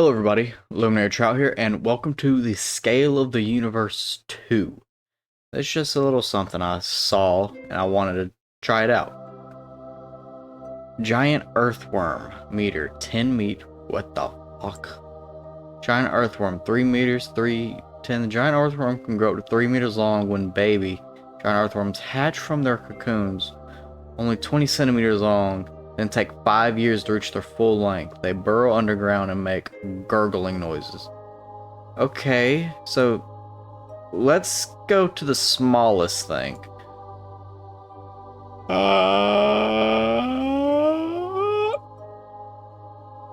Hello everybody, Luminary Trout here, and welcome to the Scale of the Universe 2. It's just a little something I saw, and I wanted to try it out. Giant Earthworm, meter, 10 meter, what the fuck? Giant Earthworm, 3 meters, 310. The giant earthworm can grow up to 3 meters long when baby. Giant earthworms hatch from their cocoons, only 20 centimeters long, then take 5 years to reach their full length. They burrow underground and make gurgling noises. Okay, so let's go to the smallest thing.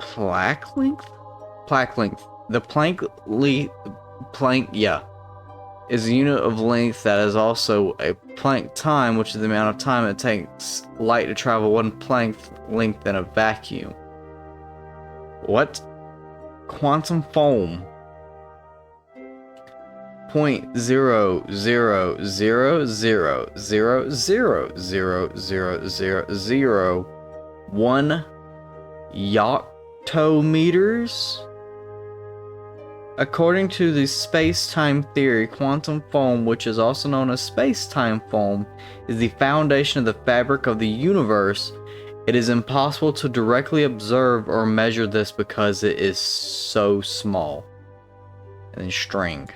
Plaque length? Plaque length. The plank is a unit of length that is also a Planck time, which is the amount of time it takes light to travel one Planck length in a vacuum. What? Quantum foam. 0.00000000001 yoctometers? According to the space-time theory, quantum foam, which is also known as space-time foam, is the foundation of the fabric of the universe. It is impossible to directly observe or measure this because it is so small. And then string.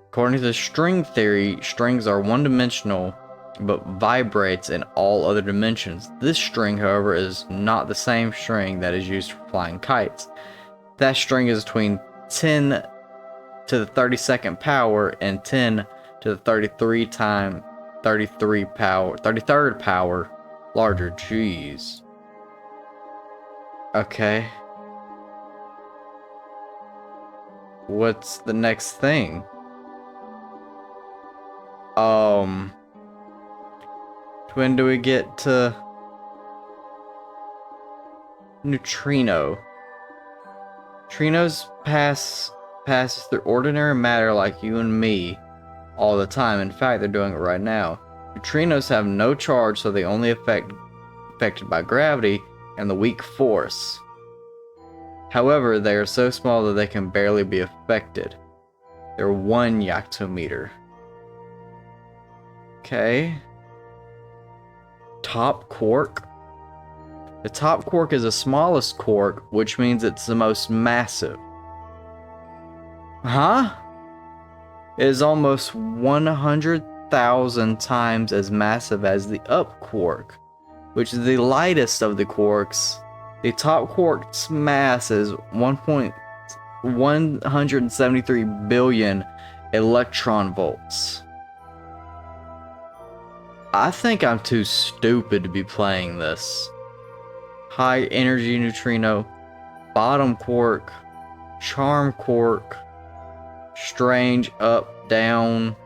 According to the string theory, strings are one-dimensional, but vibrates in all other dimensions. This string, however, is not the same string that is used for flying kites. That string is between 10 to the 32nd power and 10 to the 33rd power larger. Jeez. Okay. What's the next thing? When do we get to neutrino? Neutrinos passes through ordinary matter like you and me all the time. In fact, they're doing it right now. Neutrinos have no charge, so they only affected by gravity and the weak force. However, they are so small that they can barely be affected. They're 1 yoctometer. Okay. Top quark. The top quark is the smallest quark, which means it's the most massive. Huh? It is almost 100,000 times as massive as the up quark, which is the lightest of the quarks. The top quark's mass is 1.173 billion electron volts. I think I'm too stupid to be playing this. High energy neutrino, bottom quark, charm quark, strange up, down.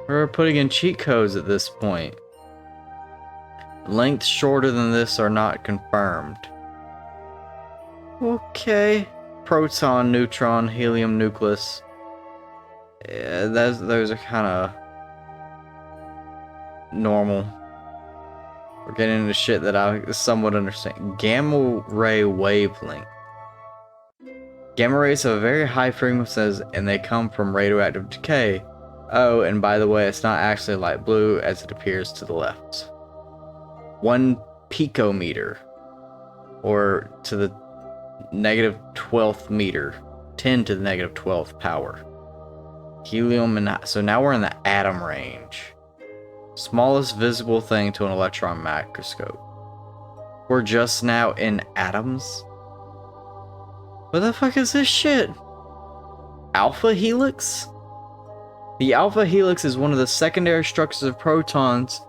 We're putting in cheat codes at this point. Lengths shorter than this are not confirmed. Okay. Proton, neutron, helium nucleus. Yeah, those are kind of normal. We're getting into shit that I somewhat understand. Gamma ray wavelength. Gamma rays have very high frequencies and they come from radioactive decay. Oh, and by the way, it's not actually light blue as it appears to the left. 1 picometer, or to the negative 12th meter, 10 to the negative 12th power. Helium, and so now we're in the atom range. Smallest visible thing to an electron microscope. We're just now in atoms? What the fuck is this shit? Alpha helix? The alpha helix is one of the secondary structures of proteins.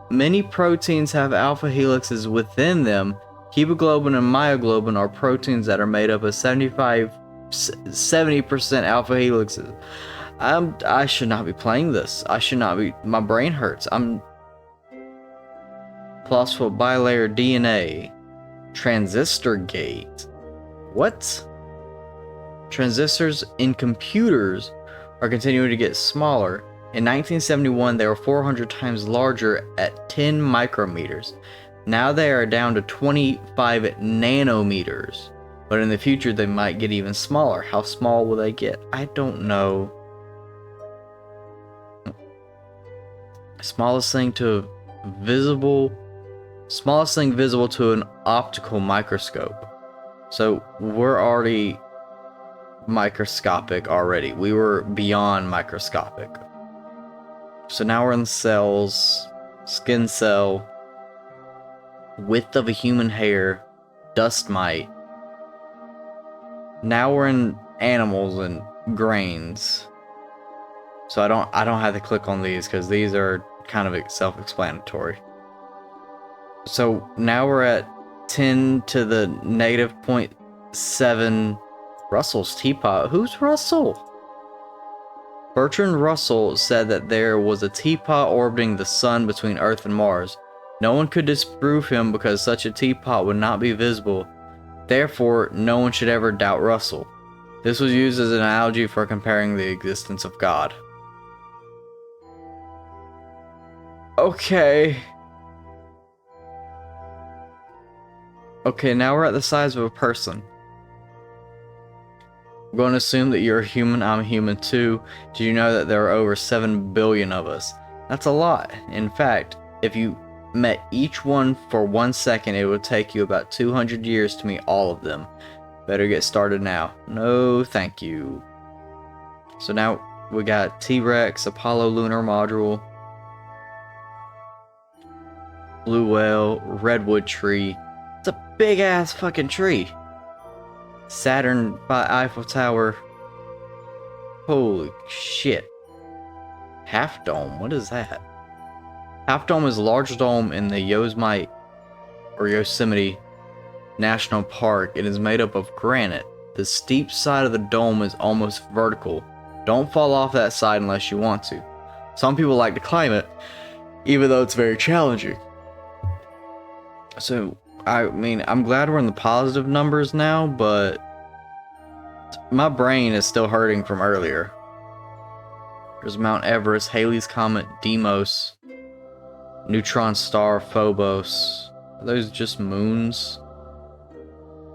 Many proteins have alpha helixes within them. Hemoglobin and myoglobin are proteins that are made up of 70% alpha helixes. I should not be playing this. I should not be. My brain hurts. Phosphobilayer DNA. Transistor gate. What? Transistors in computers are continuing to get smaller. In 1971, they were 400 times larger at 10 micrometers. Now they are down to 25 nanometers. But in the future, they might get even smaller. How small will they get? I don't know. Smallest thing visible to an optical microscope. So we're already microscopic already. We were beyond microscopic. So now we're in cells, skin cell, width of a human hair, dust mite. Now we're in animals and grains. So I don't have to click on these because these are kind of self-explanatory. So now we're at 10 to the negative 0.7 Russell's teapot. Who's Russell? Bertrand Russell said that there was a teapot orbiting the sun between Earth and Mars. No one could disprove him because such a teapot would not be visible. Therefore, no one should ever doubt Russell. This was used as an analogy for comparing the existence of God. Okay. Okay, now we're at the size of a person. I'm going to assume that you're a human, I'm a human too. Did you know that there are over 7 billion of us? That's a lot. In fact, if you met each one for 1 second, it would take you about 200 years to meet all of them. Better get started now. No, thank you. So now we got T-Rex, Apollo lunar module, blue whale, redwood tree. It's a big ass fucking tree. Saturn by Eiffel Tower. Holy shit. Half Dome, what is that? Half Dome is a large dome in the Yosemite or Yosemite National Park. It is made up of granite. The steep side of the dome is almost vertical. Don't fall off that side unless you want to. Some people like to climb it, even though it's very challenging. So, I mean, I'm glad we're in the positive numbers now, but my brain is still hurting from earlier. There's Mount Everest, Halley's Comet, Deimos, Neutron Star, Phobos. Are those just moons?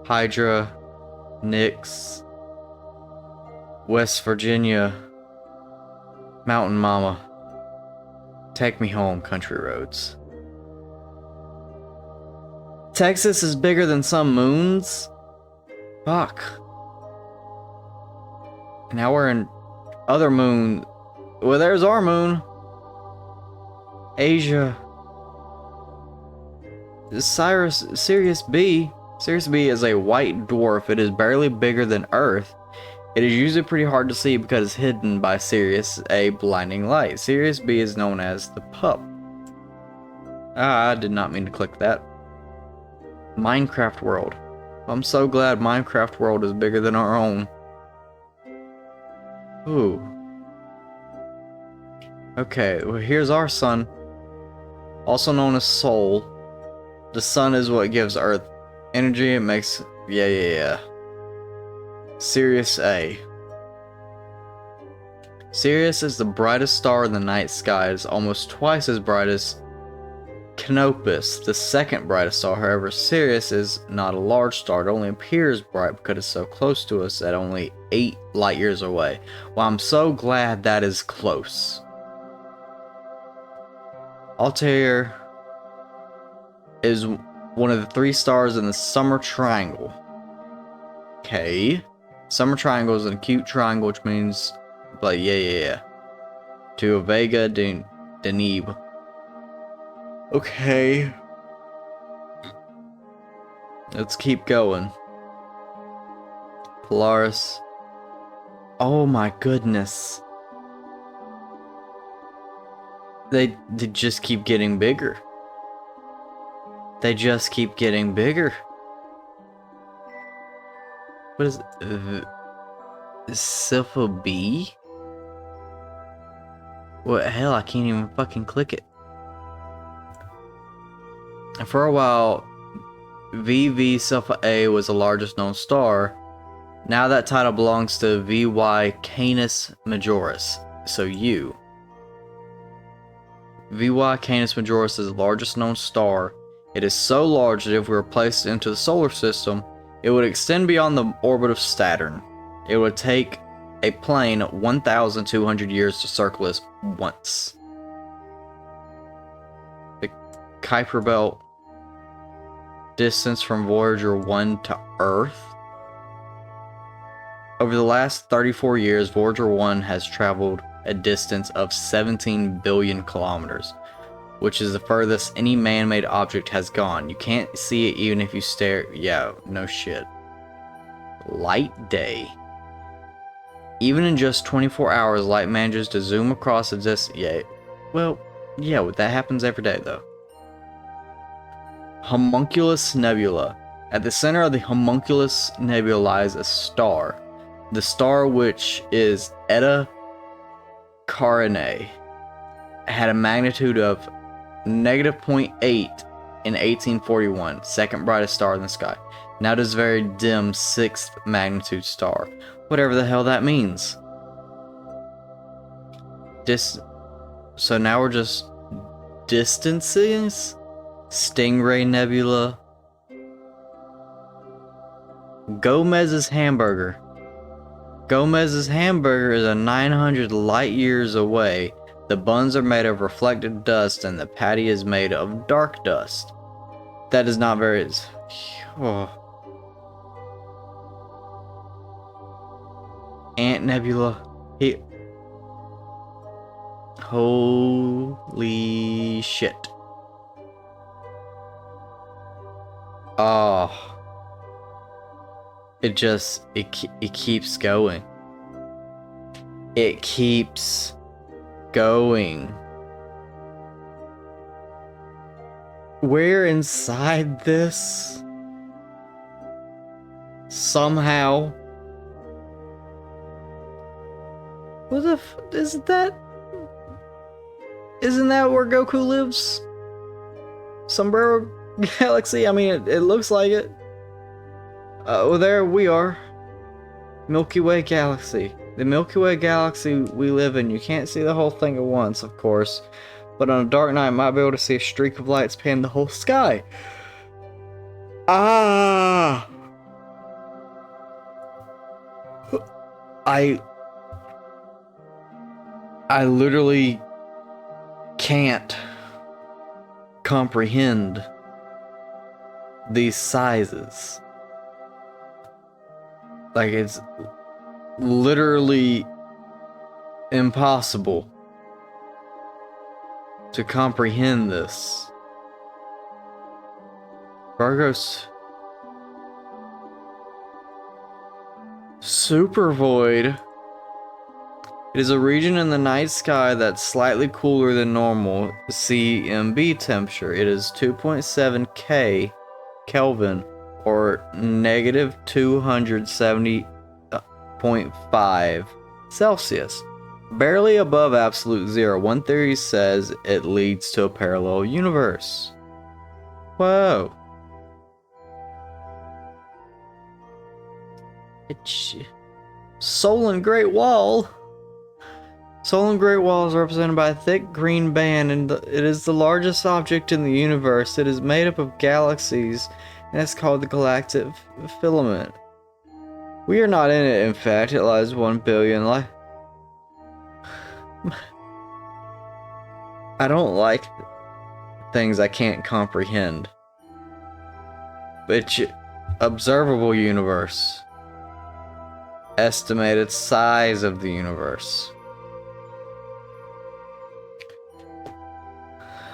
Hydra, Nix, West Virginia, Mountain Mama. Take me home, country roads. Texas is bigger than some moons? Fuck. Now we're in other moon. Well, there's our moon. Asia. Sirius B. Sirius B is a white dwarf. It is barely bigger than Earth. It is usually pretty hard to see because it's hidden by Sirius A blinding light. Sirius B is known as the pup. I did not mean to click that. Minecraft world. I'm so glad Minecraft world is bigger than our own. Ooh. Okay, well here's our sun. Also known as Sol. The sun is what gives Earth energy. It makes... Yeah. Sirius A. Sirius is the brightest star in the night sky. It is almost twice as bright as Canopus, the second brightest star. However, Sirius is not a large star. It only appears bright because it's so close to us at only 8 light years away. Well, I'm so glad that is close. Altair is one of the 3 stars in the Summer Triangle. Okay. Summer Triangle is an acute triangle, which means, but yeah. To a Vega Deneb. Okay. Let's keep going. Polaris. Oh my goodness. They just keep getting bigger. They just keep getting bigger. What is Silpha B? What hell? I can't even fucking click it. And for a while, VV Silpha A was the largest known star. Now that title belongs to VY Canis Majoris. So VY Canis Majoris is the largest known star It is so large that if we were placed into the solar system, it would extend beyond the orbit of Saturn. It would take a plane 1,200 years to circle us once. The Kuiper Belt distance from Voyager 1 to Earth. Over the last 34 years, Voyager 1 has traveled a distance of 17 billion kilometers, which is the furthest any man-made object has gone. You can't see it even if you stare. Yeah, no shit. Light day. Even in just 24 hours, light manages to zoom across a distance. Yeah, well, yeah, that happens every day though. Homunculus Nebula. At the center of the Homunculus Nebula lies a star. The star, which is Eta Carinae, had a magnitude of -0.8 in 1841, second brightest star in the sky. Now it is a very dim 6th magnitude star. Whatever the hell that means. So now we're just distances? Stingray Nebula. Gomez's Hamburger. Gomez's Hamburger is a 900 light years away. The buns are made of reflected dust and the patty is made of dark dust. That is not very... Oh. Ant Nebula. Holy shit. Oh. It keeps going. It keeps going. We're inside this. Somehow. What the isn't that? Isn't that where Goku lives? Sombrero Galaxy? I mean, it looks like it. Well, there we are. Milky Way Galaxy. The Milky Way Galaxy we live in. You can't see the whole thing at once, of course. But on a dark night, you might be able to see a streak of light span the whole sky. Ah! I literally can't comprehend these sizes. Like, it's literally impossible to comprehend this. Virgo's Super Void. It is a region in the night sky that's slightly cooler than normal CMB temperature. It is 2.7 Kelvin or negative 270.5 Celsius. Barely above absolute zero. One theory says it leads to a parallel universe. Whoa. Solon Great Wall. Solon Great Wall is represented by a thick green band, and it is the largest object in the universe. It is made up of galaxies, and it's called the galactic filament. We are not in it, in fact. It lies 1 billion light. I don't like things I can't comprehend. But observable universe. Estimated size of the universe.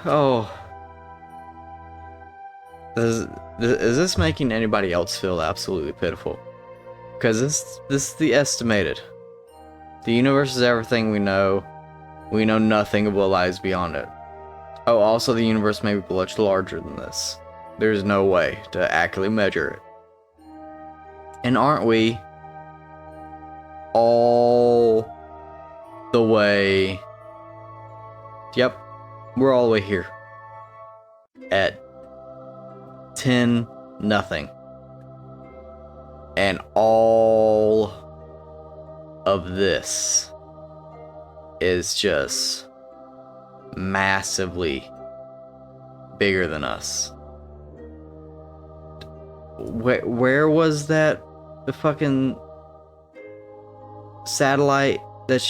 Oh. Is this making anybody else feel absolutely pitiful? Because this is the estimated. The universe is everything we know. We know nothing of what lies beyond it. Oh, also the universe may be much larger than this. There's no way to accurately measure it. And aren't we all the way... Yep, we're all the way here. At 10-0. And all of this is just massively bigger than us. Where was that? The fucking satellite that's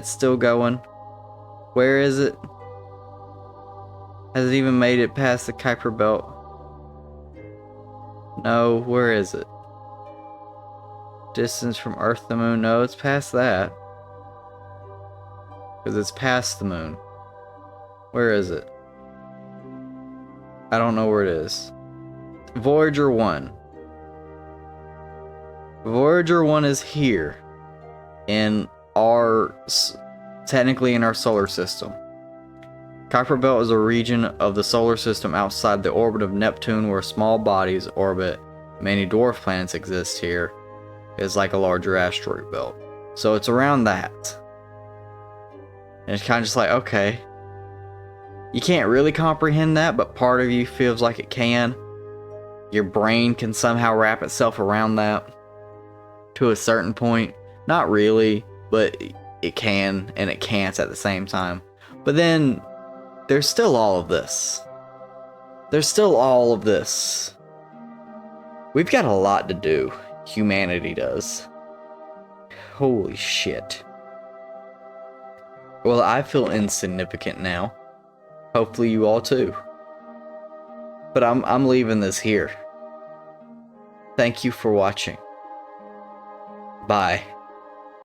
still going? Where is it? Has it even made it past the Kuiper Belt? No, where is it? Distance from Earth to the Moon? No, it's past that. Because it's past the moon. Where is it? I don't know where it is. Voyager 1. Voyager 1 is here. Technically in our solar system. Kuiper Belt is a region of the solar system outside the orbit of Neptune where small bodies orbit. Many dwarf planets exist here. It's like a larger asteroid belt. So it's around that. And it's kind of just like, okay. You can't really comprehend that, but part of you feels like it can. Your brain can somehow wrap itself around that. To a certain point. Not really, but it can and it can't at the same time. But then, there's still all of this. There's still all of this. We've got a lot to do. Humanity does. Holy shit. Well, I feel insignificant now. Hopefully you all too. But I'm leaving this here. Thank you for watching. Bye.